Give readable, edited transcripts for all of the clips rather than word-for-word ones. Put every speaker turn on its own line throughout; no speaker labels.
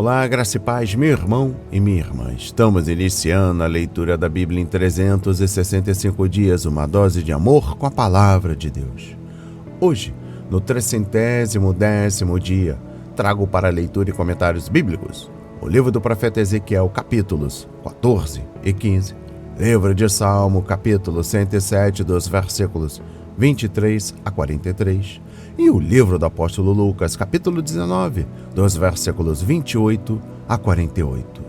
Olá, graça e paz, meu irmão e minha irmã. Estamos iniciando a leitura da Bíblia em 365 dias, uma dose de amor com a Palavra de Deus. Hoje, no 310º dia, trago para leitura e comentários bíblicos o livro do profeta Ezequiel, capítulos 14 e 15, livro de Salmo, capítulo 107, dos versículos 23 a 43, e o livro do apóstolo Lucas, capítulo 19, dos versículos 28 a 48.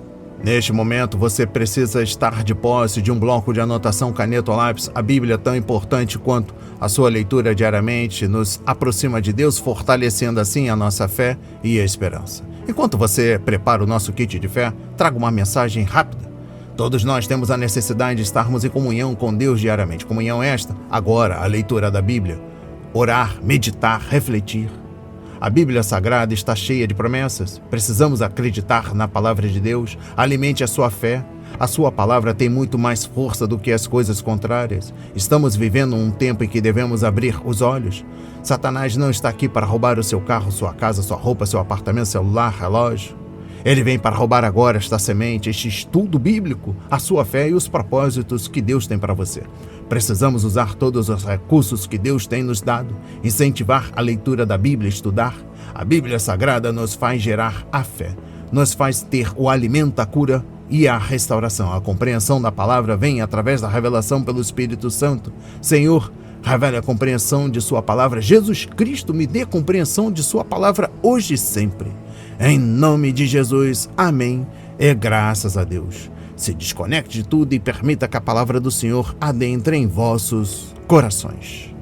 Neste momento, você precisa estar de posse de um bloco de anotação, caneta ou lápis. A Bíblia, tão importante quanto a sua leitura diariamente, nos aproxima de Deus, fortalecendo assim a nossa fé e a esperança. Enquanto você prepara o nosso kit de fé, trago uma mensagem rápida. Todos nós temos a necessidade de estarmos em comunhão com Deus diariamente. Comunhão esta, agora, a leitura da Bíblia. Orar, meditar, refletir. A Bíblia Sagrada está cheia de promessas. Precisamos acreditar na palavra de Deus. Alimente a sua fé. A sua palavra tem muito mais força do que as coisas contrárias. Estamos vivendo um tempo em que devemos abrir os olhos. Satanás não está aqui para roubar o seu carro, sua casa, sua roupa, seu apartamento, celular, relógio. Ele vem para roubar agora esta semente, este estudo bíblico, a sua fé e os propósitos que Deus tem para você. Precisamos usar todos os recursos que Deus tem nos dado, incentivar a leitura da Bíblia, estudar. A Bíblia Sagrada nos faz gerar a fé, nos faz ter o alimento, a cura e a restauração. A compreensão da palavra vem através da revelação pelo Espírito Santo. Senhor, revele a compreensão de sua palavra. Jesus Cristo, me dê compreensão de sua palavra hoje e sempre. Em nome de Jesus, amém, e graças a Deus. Se desconecte de tudo e permita que a palavra do Senhor adentre em vossos corações.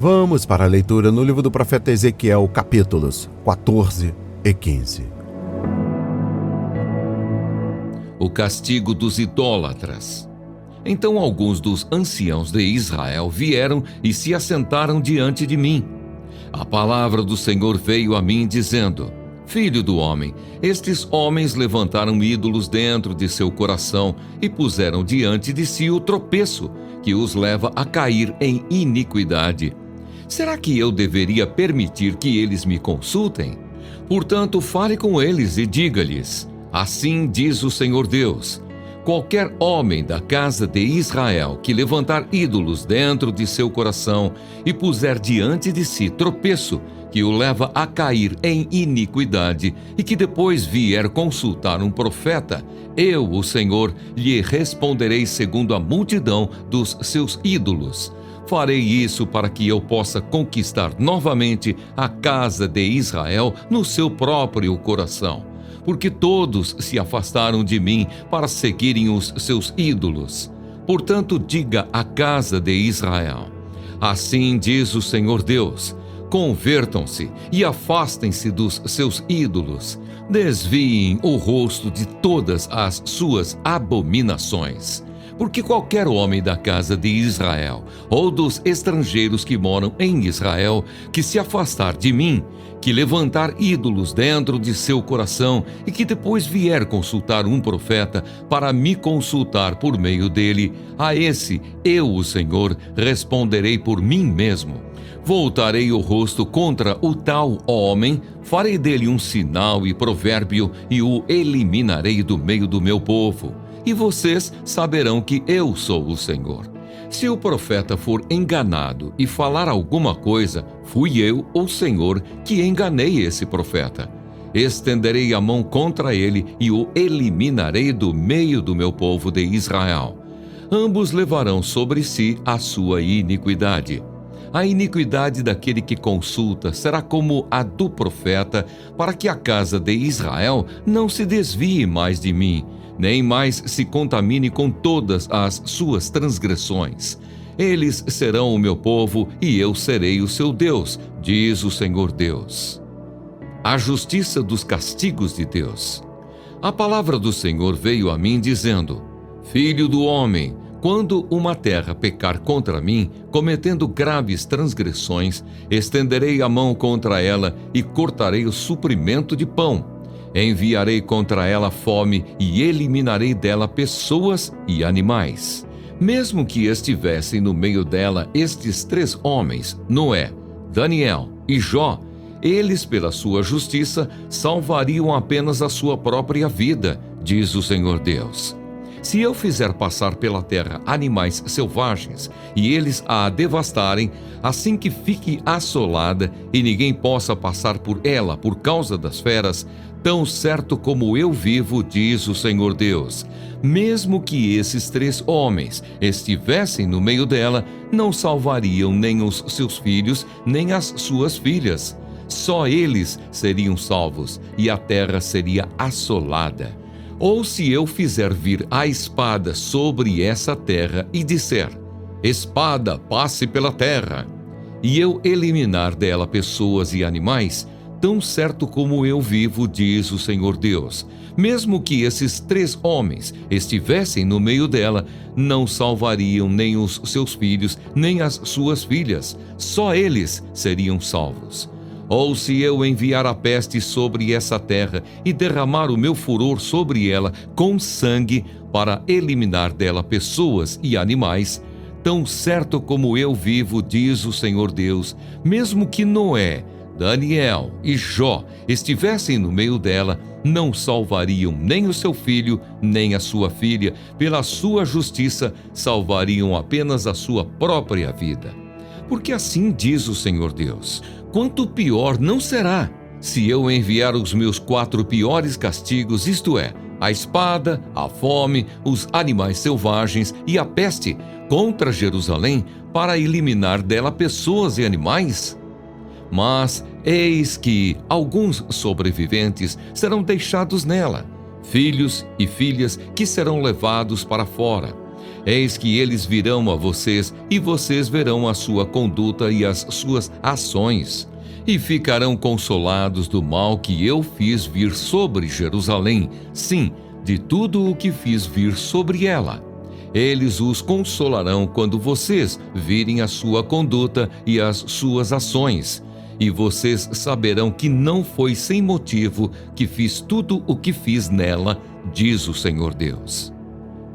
Vamos para a leitura no livro do profeta Ezequiel, capítulos 14 e 15.
O castigo dos idólatras. Então alguns dos anciãos de Israel vieram e se assentaram diante de mim. A palavra do Senhor veio a mim dizendo: Filho do homem, estes homens levantaram ídolos dentro de seu coração e puseram diante de si o tropeço, que os leva a cair em iniquidade. Será que eu deveria permitir que eles me consultem? Portanto, fale com eles e diga-lhes: Assim diz o Senhor Deus: qualquer homem da casa de Israel que levantar ídolos dentro de seu coração e puser diante de si tropeço, que o leva a cair em iniquidade, e que depois vier consultar um profeta, eu, o Senhor, lhe responderei segundo a multidão dos seus ídolos. Farei isso para que eu possa conquistar novamente a casa de Israel no seu próprio coração, porque todos se afastaram de mim para seguirem os seus ídolos. Portanto, diga à casa de Israel: Assim diz o Senhor Deus: convertam-se e afastem-se dos seus ídolos. Desviem o rosto de todas as suas abominações. Porque qualquer homem da casa de Israel, ou dos estrangeiros que moram em Israel, que se afastar de mim, que levantar ídolos dentro de seu coração e que depois vier consultar um profeta para me consultar por meio dele, a esse eu, o Senhor, responderei por mim mesmo. Voltarei o rosto contra o tal homem, farei dele um sinal e provérbio e o eliminarei do meio do meu povo. E vocês saberão que eu sou o Senhor. Se o profeta for enganado e falar alguma coisa, fui eu, o Senhor, que enganei esse profeta. Estenderei a mão contra ele e o eliminarei do meio do meu povo de Israel. Ambos levarão sobre si a sua iniquidade. A iniquidade daquele que consulta será como a do profeta, para que a casa de Israel não se desvie mais de mim, nem mais se contamine com todas as suas transgressões. Eles serão o meu povo e eu serei o seu Deus, diz o Senhor Deus. A justiça dos castigos de Deus. A palavra do Senhor veio a mim dizendo: Filho do homem, quando uma terra pecar contra mim, cometendo graves transgressões, estenderei a mão contra ela e cortarei o suprimento de pão. Enviarei contra ela fome e eliminarei dela pessoas e animais. Mesmo que estivessem no meio dela estes 3 homens, Noé, Daniel e Jó, Eles, pela sua justiça, salvariam apenas a sua própria vida, diz o Senhor Deus. Se eu fizer passar pela terra animais selvagens e eles a devastarem, assim que fique assolada e ninguém possa passar por ela por causa das feras, tão certo como eu vivo, diz o Senhor Deus, mesmo que esses 3 homens estivessem no meio dela, não salvariam nem os seus filhos, nem as suas filhas. Só eles seriam salvos e a terra seria assolada. Ou se eu fizer vir a espada sobre essa terra e disser, espada, passe pela terra, e eu eliminar dela pessoas e animais, tão certo como eu vivo, diz o Senhor Deus, mesmo que esses 3 homens estivessem no meio dela, não salvariam nem os seus filhos, nem as suas filhas, só eles seriam salvos. Ou se eu enviar a peste sobre essa terra e derramar o meu furor sobre ela com sangue para eliminar dela pessoas e animais, tão certo como eu vivo, diz o Senhor Deus, mesmo que Noé, Daniel e Jó estivessem no meio dela, não salvariam nem o seu filho, nem a sua filha, pela sua justiça salvariam apenas a sua própria vida. Porque assim diz o Senhor Deus, quanto pior não será se eu enviar os meus 4 piores castigos, isto é, a espada, a fome, os animais selvagens e a peste, contra Jerusalém, para eliminar dela pessoas e animais? Mas eis que alguns sobreviventes serão deixados nela, filhos e filhas que serão levados para fora. Eis que eles virão a vocês e vocês verão a sua conduta e as suas ações, e ficarão consolados do mal que eu fiz vir sobre Jerusalém, sim, de tudo o que fiz vir sobre ela. Eles os consolarão quando vocês virem a sua conduta e as suas ações, e vocês saberão que não foi sem motivo que fiz tudo o que fiz nela, diz o Senhor Deus.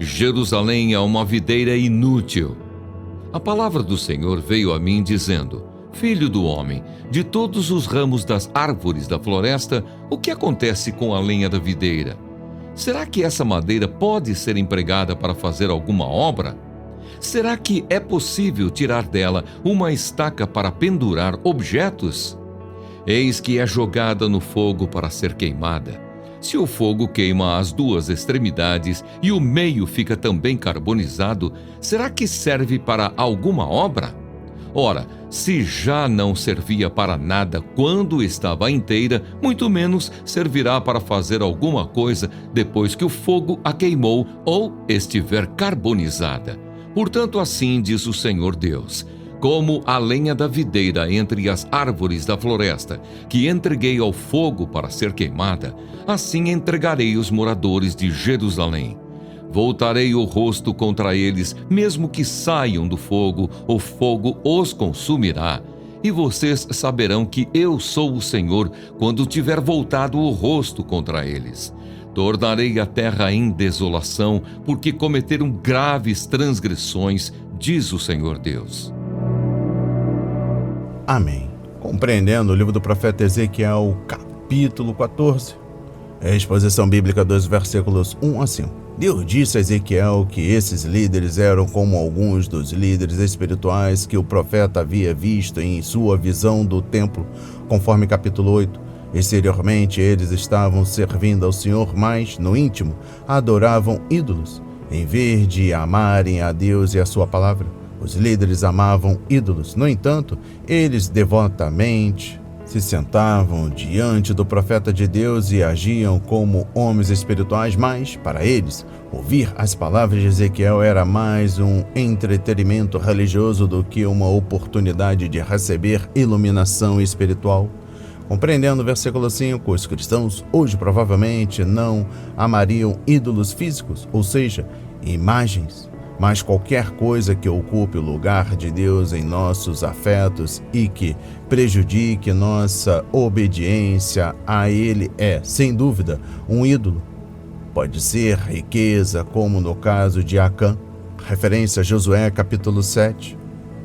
Jerusalém é uma videira inútil. A palavra do Senhor veio a mim dizendo, Filho do homem, de todos os ramos das árvores da floresta, o que acontece com a lenha da videira? Será que essa madeira pode ser empregada para fazer alguma obra? Será que é possível tirar dela uma estaca para pendurar objetos? Eis que é jogada no fogo para ser queimada. Se o fogo queima as 2 extremidades e o meio fica também carbonizado, será que serve para alguma obra? Ora, se já não servia para nada quando estava inteira, muito menos servirá para fazer alguma coisa depois que o fogo a queimou ou estiver carbonizada. Portanto, assim diz o Senhor Deus, como a lenha da videira entre as árvores da floresta, que entreguei ao fogo para ser queimada, assim entregarei os moradores de Jerusalém. Voltarei o rosto contra eles, mesmo que saiam do fogo, o fogo os consumirá. E vocês saberão que eu sou o Senhor, quando tiver voltado o rosto contra eles. Tornarei a terra em desolação, porque cometeram graves transgressões, diz o Senhor Deus.
Amém. Compreendendo o livro do profeta Ezequiel, capítulo 14, a exposição bíblica dos versículos 1 a 5. Deus disse a Ezequiel que esses líderes eram como alguns dos líderes espirituais que o profeta havia visto em sua visão do templo, conforme capítulo 8. Exteriormente, eles estavam servindo ao Senhor, mas, no íntimo, adoravam ídolos, em vez de amarem a Deus e a sua palavra. Os líderes amavam ídolos. No entanto, eles devotamente se sentavam diante do profeta de Deus e agiam como homens espirituais, mas, para eles, ouvir as palavras de Ezequiel era mais um entretenimento religioso do que uma oportunidade de receber iluminação espiritual. Compreendendo o versículo 5, os cristãos hoje provavelmente não amariam ídolos físicos, ou seja, imagens, mas qualquer coisa que ocupe o lugar de Deus em nossos afetos e que prejudique nossa obediência a Ele é, sem dúvida, um ídolo. Pode ser riqueza, como no caso de Acã, referência a Josué capítulo 7,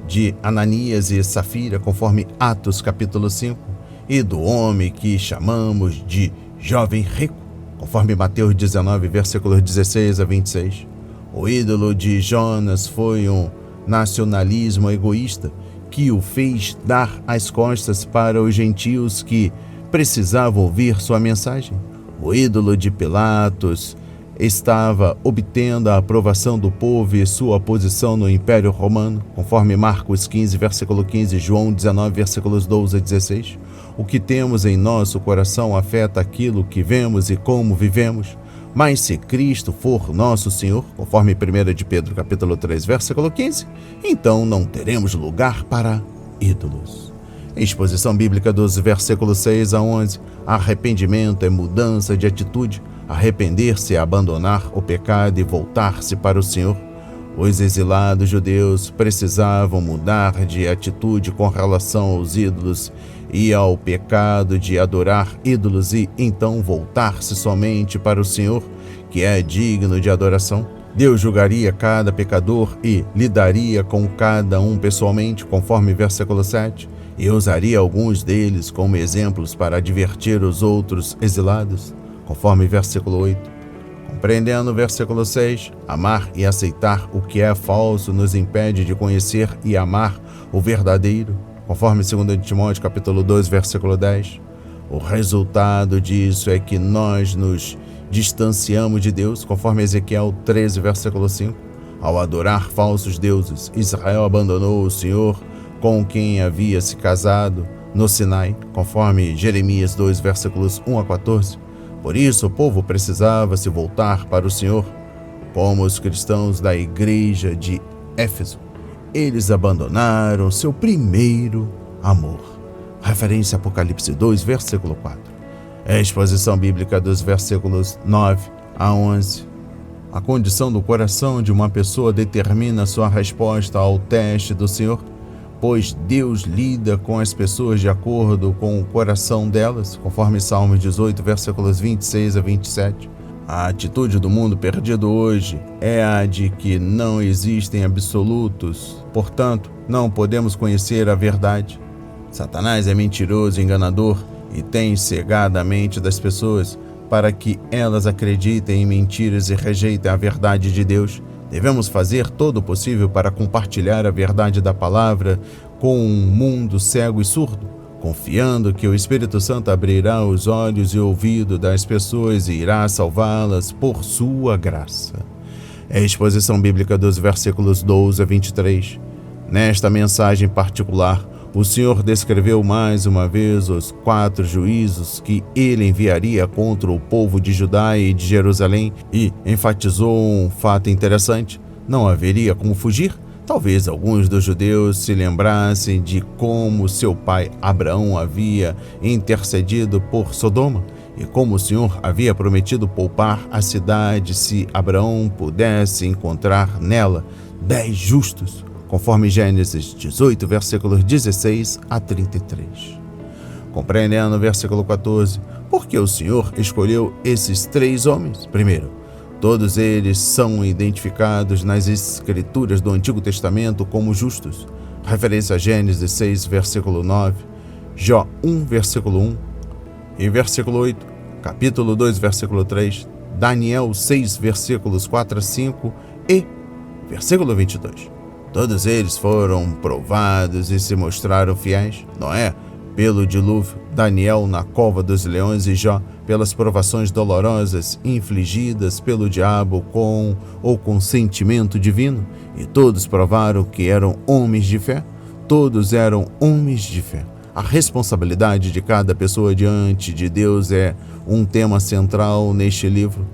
de Ananias e Safira, conforme Atos capítulo 5, e do homem que chamamos de jovem rico, conforme Mateus 19, versículos 16 a 26. O ídolo de Jonas foi um nacionalismo egoísta que o fez dar as costas para os gentios que precisavam ouvir sua mensagem. O ídolo de Pilatos estava obtendo a aprovação do povo e sua posição no Império Romano, conforme Marcos 15, versículo 15, João 19, versículos 12 a 16. O que temos em nosso coração afeta aquilo que vemos e como vivemos. Mas se Cristo for nosso Senhor, conforme 1 de Pedro capítulo 3, versículo 15, então não teremos lugar para ídolos. Exposição bíblica dos versículos 6 a 11. Arrependimento é mudança de atitude. Arrepender-se é abandonar o pecado e voltar-se para o Senhor. Os exilados judeus precisavam mudar de atitude com relação aos ídolos e ao pecado de adorar ídolos e então voltar-se somente para o Senhor, que é digno de adoração. Deus julgaria cada pecador e lidaria com cada um pessoalmente, conforme versículo 7, e usaria alguns deles como exemplos para advertir os outros exilados, conforme versículo 8. Compreendendo o versículo 6, amar e aceitar o que é falso nos impede de conhecer e amar o verdadeiro, conforme 2 Timóteo capítulo 2, versículo 10. O resultado disso é que nós nos distanciamos de Deus, conforme Ezequiel 13, versículo 5. Ao adorar falsos deuses, Israel abandonou o Senhor com quem havia se casado no Sinai, conforme Jeremias 2, versículos 1 a 14. Por isso, o povo precisava se voltar para o Senhor, como os cristãos da igreja de Éfeso. Eles abandonaram seu primeiro amor. Referência a Apocalipse 2, versículo 4. É a exposição bíblica dos versículos 9 a 11. A condição do coração de uma pessoa determina sua resposta ao teste do Senhor, pois Deus lida com as pessoas de acordo com o coração delas, conforme Salmos 18, versículos 26 a 27. A atitude do mundo perdido hoje é a de que não existem absolutos, portanto, não podemos conhecer a verdade. Satanás é mentiroso e enganador e tem cegado a mente das pessoas para que elas acreditem em mentiras e rejeitem a verdade de Deus. Devemos fazer todo o possível para compartilhar a verdade da palavra com um mundo cego e surdo, confiando que o Espírito Santo abrirá os olhos e ouvidos das pessoas e irá salvá-las por sua graça. É a exposição bíblica dos versículos 12 a 23. Nesta mensagem particular, o Senhor descreveu mais uma vez os 4 juízos que ele enviaria contra o povo de Judá e de Jerusalém e enfatizou um fato interessante: não haveria como fugir. Talvez alguns dos judeus se lembrassem de como seu pai Abraão havia intercedido por Sodoma e como o Senhor havia prometido poupar a cidade se Abraão pudesse encontrar nela 10 justos, conforme Gênesis 18, versículos 16 a 33. Compreendendo o versículo 14, por que o Senhor escolheu esses 3 homens? Primeiro, todos eles são identificados nas Escrituras do Antigo Testamento como justos. Referência a Gênesis 6, versículo 9, Jó 1, versículo 1 e versículo 8, capítulo 2, versículo 3, Daniel 6, versículos 4 a 5 e versículo 22. Todos eles foram provados e se mostraram fiéis. Noé, pelo dilúvio, Daniel na cova dos leões e Jó pelas provações dolorosas infligidas pelo diabo com o consentimento divino. E todos provaram que eram homens de fé. Todos eram homens de fé. A responsabilidade de cada pessoa diante de Deus é um tema central neste livro.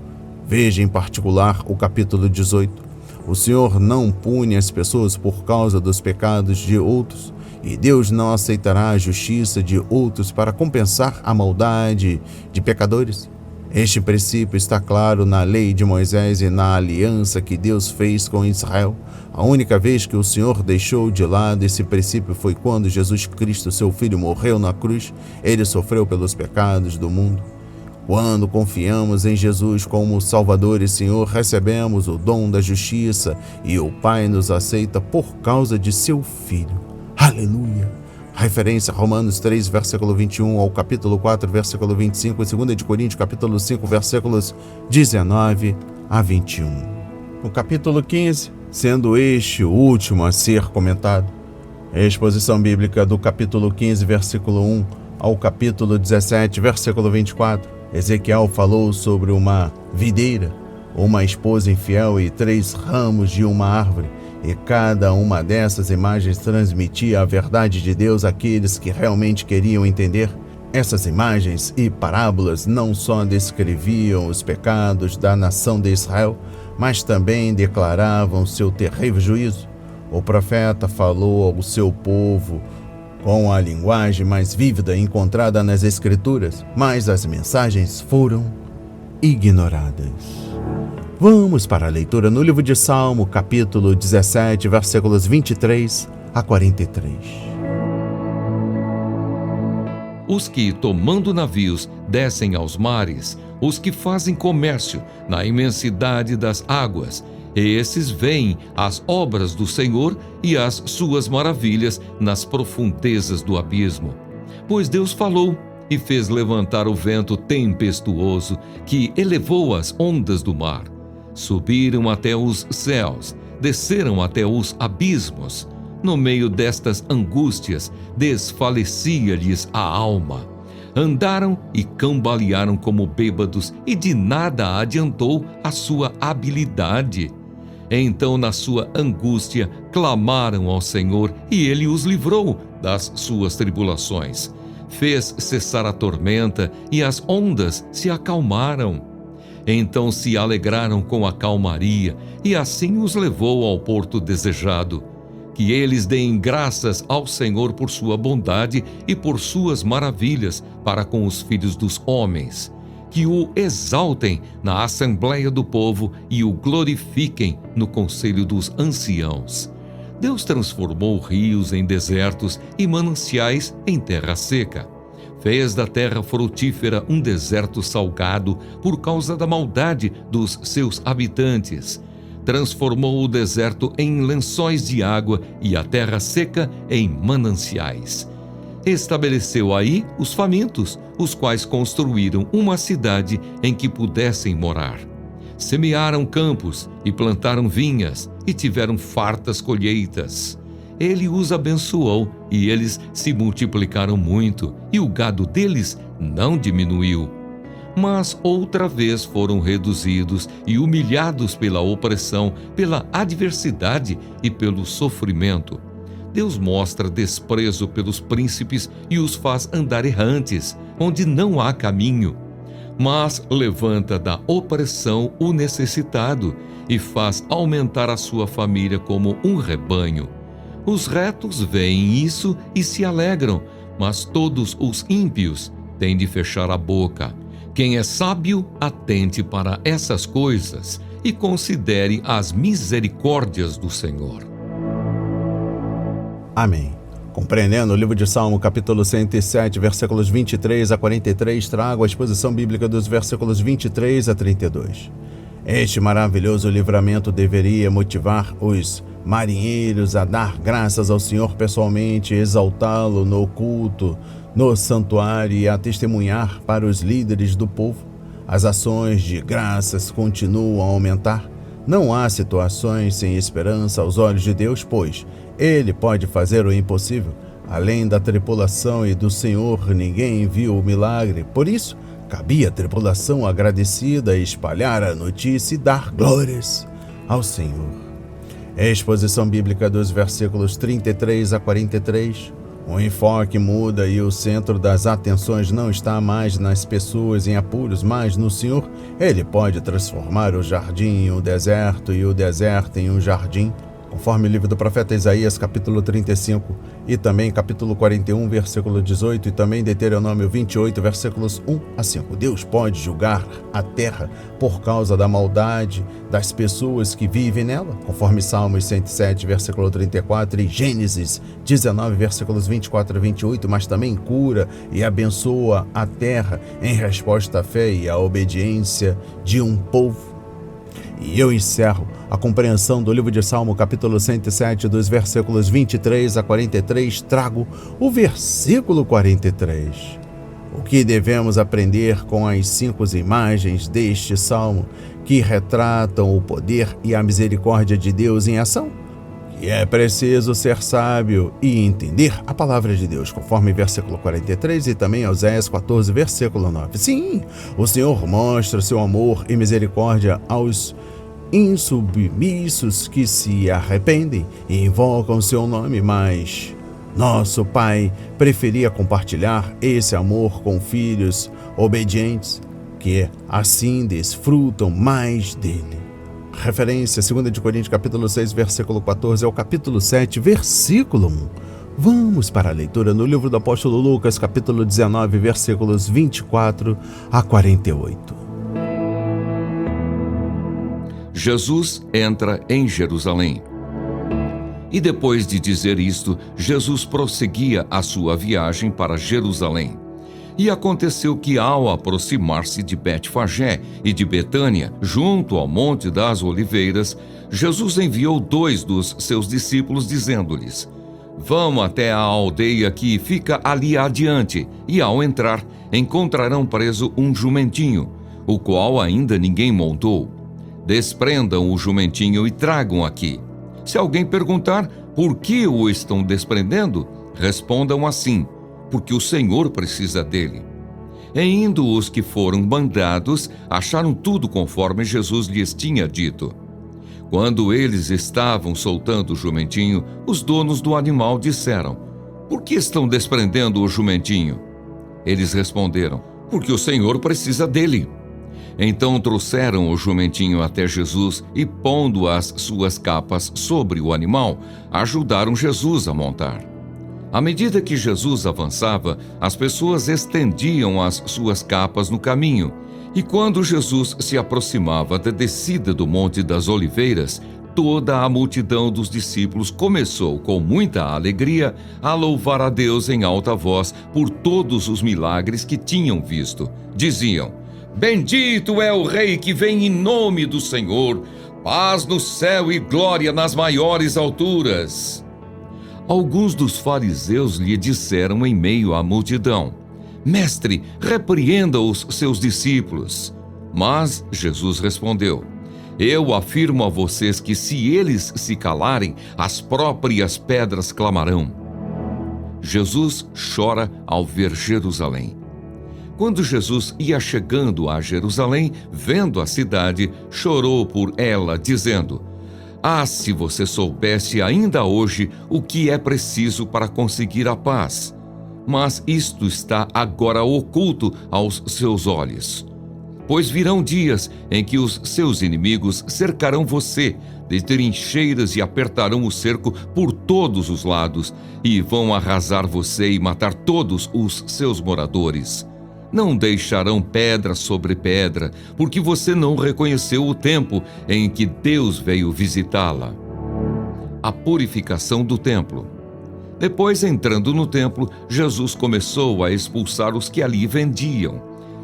Veja em particular o capítulo 18. O Senhor não pune as pessoas por causa dos pecados de outros, e Deus não aceitará a justiça de outros para compensar a maldade de pecadores. Este princípio está claro na lei de Moisés e na aliança que Deus fez com Israel. A única vez que o Senhor deixou de lado esse princípio foi quando Jesus Cristo, seu Filho, morreu na cruz. Ele sofreu pelos pecados do mundo. Quando confiamos em Jesus como Salvador e Senhor, recebemos o dom da justiça e o Pai nos aceita por causa de seu Filho. Aleluia! Referência Romanos 3, versículo 21 ao capítulo 4, versículo 25 e 2 de Coríntios, capítulo 5, versículos 19 a 21. No capítulo 15, sendo este o último a ser comentado, a exposição bíblica do capítulo 15, versículo 1 ao capítulo 17, versículo 24, Ezequiel falou sobre uma videira, uma esposa infiel e 3 ramos de uma árvore, e cada uma dessas imagens transmitia a verdade de Deus àqueles que realmente queriam entender. Essas imagens e parábolas não só descreviam os pecados da nação de Israel, mas também declaravam seu terrível juízo. O profeta falou ao seu povo com a linguagem mais vívida encontrada nas Escrituras, mas as mensagens foram ignoradas. Vamos para a leitura no livro de Salmo, capítulo 17, versículos 23 a 43.
Os que, tomando navios, descem aos mares, os que fazem comércio na imensidade das águas, esses veem as obras do Senhor e as suas maravilhas nas profundezas do abismo. Pois Deus falou e fez levantar o vento tempestuoso que elevou as ondas do mar. Subiram até os céus, desceram até os abismos. No meio destas angústias, desfalecia-lhes a alma. Andaram e cambalearam como bêbados, e de nada adiantou a sua habilidade. Então, na sua angústia, clamaram ao Senhor, e Ele os livrou das suas tribulações. Fez cessar a tormenta, e as ondas se acalmaram. Então se alegraram com a calmaria, e assim os levou ao porto desejado. Que eles deem graças ao Senhor por sua bondade e por suas maravilhas para com os filhos dos homens. Que o exaltem na assembleia do povo e o glorifiquem no conselho dos anciãos. Deus transformou rios em desertos e mananciais em terra seca. Fez da terra frutífera um deserto salgado por causa da maldade dos seus habitantes. Transformou o deserto em lençóis de água e a terra seca em mananciais. Estabeleceu aí os famintos, os quais construíram uma cidade em que pudessem morar. Semearam campos e plantaram vinhas e tiveram fartas colheitas. Ele os abençoou e eles se multiplicaram muito, e o gado deles não diminuiu. Mas outra vez foram reduzidos e humilhados pela opressão, pela adversidade e pelo sofrimento. Deus mostra desprezo pelos príncipes e os faz andar errantes, onde não há caminho. Mas levanta da opressão o necessitado e faz aumentar a sua família como um rebanho. Os retos veem isso e se alegram, mas todos os ímpios têm de fechar a boca. Quem é sábio, atente para essas coisas e considere as misericórdias do Senhor.
Amém. Compreendendo o livro de Salmo, capítulo 107, versículos 23 a 43, trago a exposição bíblica dos versículos 23 a 32. Este maravilhoso livramento deveria motivar os marinheiros a dar graças ao Senhor pessoalmente, exaltá-lo no culto, no santuário e a testemunhar para os líderes do povo. As ações de graças continuam a aumentar. Não há situações sem esperança aos olhos de Deus, pois Ele pode fazer o impossível. Além da tripulação e do Senhor, ninguém viu o milagre. Por isso, cabia a tripulação agradecida espalhar a notícia e dar glórias ao Senhor. Exposição bíblica dos versículos 33 a 43. O enfoque muda e o centro das atenções não está mais nas pessoas em apuros, mas no Senhor. Ele pode transformar o jardim em um deserto e o deserto em um jardim. Conforme o livro do profeta Isaías, capítulo 35, e também capítulo 41, versículo 18, e também Deuteronômio 28, versículos 1 a 5. Deus pode julgar a terra por causa da maldade das pessoas que vivem nela, conforme Salmos 107, versículo 34, e Gênesis 19, versículos 24 a 28, mas também cura e abençoa a terra em resposta à fé e à obediência de um povo. E eu encerro a compreensão do livro de Salmo, capítulo 107, dos versículos 23 a 43, trago o versículo 43. O que devemos aprender com as 5 imagens deste salmo que retratam o poder e a misericórdia de Deus em ação? E é preciso ser sábio e entender a palavra de Deus, conforme versículo 43 e também Oséias 14, versículo 9. Sim, o Senhor mostra seu amor e misericórdia aos insubmissos que se arrependem e invocam seu nome, mas nosso Pai preferia compartilhar esse amor com filhos obedientes, que assim desfrutam mais dele. Referência 2 Coríntios capítulo 6, versículo 14 ao capítulo 7, versículo 1. Vamos para a leitura no livro do apóstolo Lucas, capítulo 19, versículos 24 a 48.
Jesus entra em Jerusalém. E depois de dizer isto, Jesus prosseguia a sua viagem para Jerusalém. E aconteceu que, ao aproximar-se de Betfagé e de Betânia, junto ao Monte das Oliveiras, Jesus enviou 2 dos seus discípulos, dizendo-lhes: Vão até a aldeia que fica ali adiante, e ao entrar, encontrarão preso um jumentinho, o qual ainda ninguém montou. Desprendam o jumentinho e tragam aqui. Se alguém perguntar por que o estão desprendendo, respondam assim: porque o Senhor precisa dele. E indo os que foram mandados, acharam tudo conforme Jesus lhes tinha dito. Quando eles estavam soltando o jumentinho, os donos do animal disseram: Por que estão desprendendo o jumentinho? Eles responderam: Porque o Senhor precisa dele. Então trouxeram o jumentinho até Jesus e, pondo as suas capas sobre o animal, ajudaram Jesus a montar. À medida que Jesus avançava, as pessoas estendiam as suas capas no caminho. E quando Jesus se aproximava da descida do Monte das Oliveiras, toda a multidão dos discípulos começou, com muita alegria, a louvar a Deus em alta voz por todos os milagres que tinham visto. Diziam: Bendito é o Rei que vem em nome do Senhor, paz no céu e glória nas maiores alturas. Alguns dos fariseus lhe disseram em meio à multidão: Mestre, repreenda os seus discípulos. Mas Jesus respondeu: Eu afirmo a vocês que se eles se calarem, as próprias pedras clamarão. Jesus chora ao ver Jerusalém. Quando Jesus ia chegando a Jerusalém, vendo a cidade, chorou por ela, dizendo: Ah, se você soubesse ainda hoje o que é preciso para conseguir a paz! Mas isto está agora oculto aos seus olhos. Pois virão dias em que os seus inimigos cercarão você de trincheiras e apertarão o cerco por todos os lados, e vão arrasar você e matar todos os seus moradores. Não deixarão pedra sobre pedra, porque você não reconheceu o tempo em que Deus veio visitá-la. A purificação do templo. Depois, entrando no templo, Jesus começou a expulsar os que ali vendiam,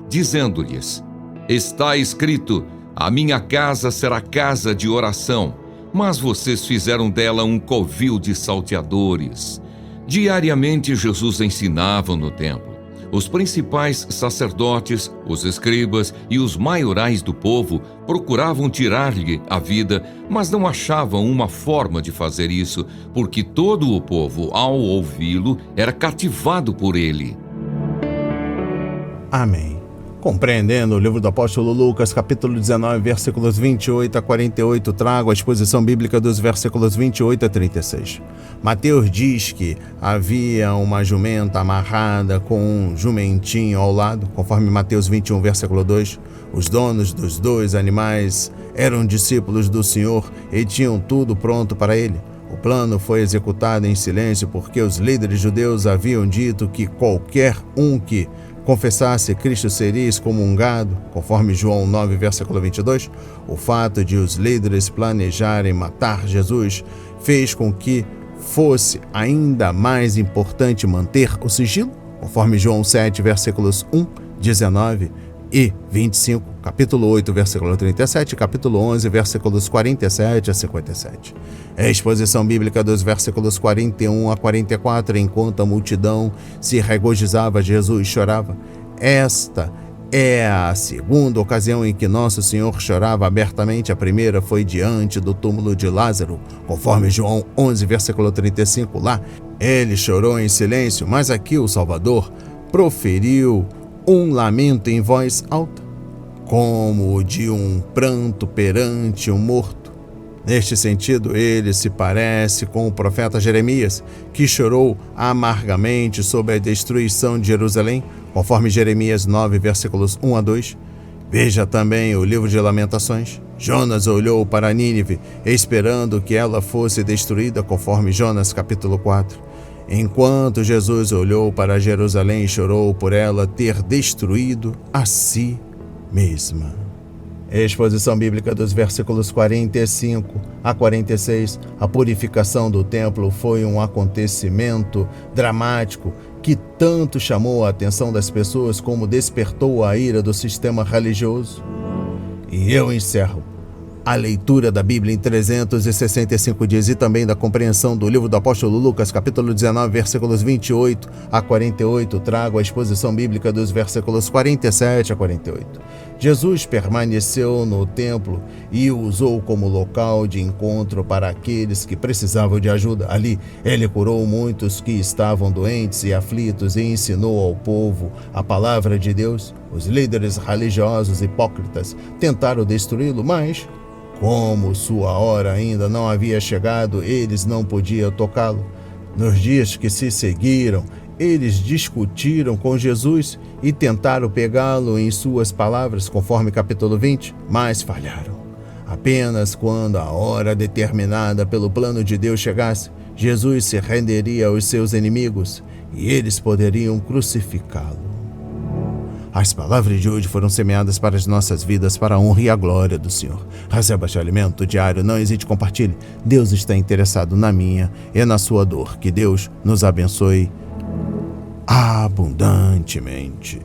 dizendo-lhes: Está escrito, a minha casa será casa de oração, mas vocês fizeram dela um covil de salteadores. Diariamente Jesus ensinava no templo. Os principais sacerdotes, os escribas e os maiorais do povo procuravam tirar-lhe a vida, mas não achavam uma forma de fazer isso, porque todo o povo, ao ouvi-lo, era cativado por ele.
Amém. Compreendendo o livro do apóstolo Lucas, capítulo 19, versículos 28 a 48, trago a exposição bíblica dos versículos 28 a 36. Mateus diz que havia uma jumenta amarrada com um jumentinho ao lado, conforme Mateus 21, versículo 2. Os donos dos 2 animais eram discípulos do Senhor e tinham tudo pronto para ele. O plano foi executado em silêncio porque os líderes judeus haviam dito que qualquer um que confessasse Cristo seria excomungado, conforme João 9, versículo 22. O fato de os líderes planejarem matar Jesus fez com que fosse ainda mais importante manter o sigilo, conforme João 7, versículos 1, 19, e 25, capítulo 8, versículo 37, capítulo 11, versículos 47 a 57. A exposição bíblica dos versículos 41 a 44, enquanto a multidão se regozijava, Jesus chorava. Esta é a segunda ocasião em que Nosso Senhor chorava abertamente. A primeira foi diante do túmulo de Lázaro, conforme João 11, versículo 35. Lá, ele chorou em silêncio, mas aqui o Salvador proferiu um lamento em voz alta, como o de um pranto perante um morto. Neste sentido, ele se parece com o profeta Jeremias, que chorou amargamente sobre a destruição de Jerusalém, conforme Jeremias 9, versículos 1 a 2. Veja também o livro de Lamentações. Jonas olhou para Nínive, esperando que ela fosse destruída, conforme Jonas capítulo 4. Enquanto Jesus olhou para Jerusalém e chorou por ela ter destruído a si mesma. Exposição bíblica dos versículos 45 a 46. A purificação do templo foi um acontecimento dramático que tanto chamou a atenção das pessoas como despertou a ira do sistema religioso. E eu encerro a leitura da Bíblia em 365 dias e também da compreensão do livro do apóstolo Lucas, capítulo 19, versículos 28 a 48. Trago a exposição bíblica dos versículos 47 a 48. Jesus permaneceu no templo e o usou como local de encontro para aqueles que precisavam de ajuda. Ali, ele curou muitos que estavam doentes e aflitos e ensinou ao povo a palavra de Deus. Os líderes religiosos hipócritas tentaram destruí-lo, mas como sua hora ainda não havia chegado, eles não podiam tocá-lo. Nos dias que se seguiram, eles discutiram com Jesus e tentaram pegá-lo em suas palavras, conforme capítulo 20, mas falharam. Apenas quando a hora determinada pelo plano de Deus chegasse, Jesus se renderia aos seus inimigos e eles poderiam crucificá-lo. As palavras de hoje foram semeadas para as nossas vidas, para a honra e a glória do Senhor. Receba este alimento diário, não hesite, compartilhe. Deus está interessado na minha e na sua dor. Que Deus nos abençoe abundantemente.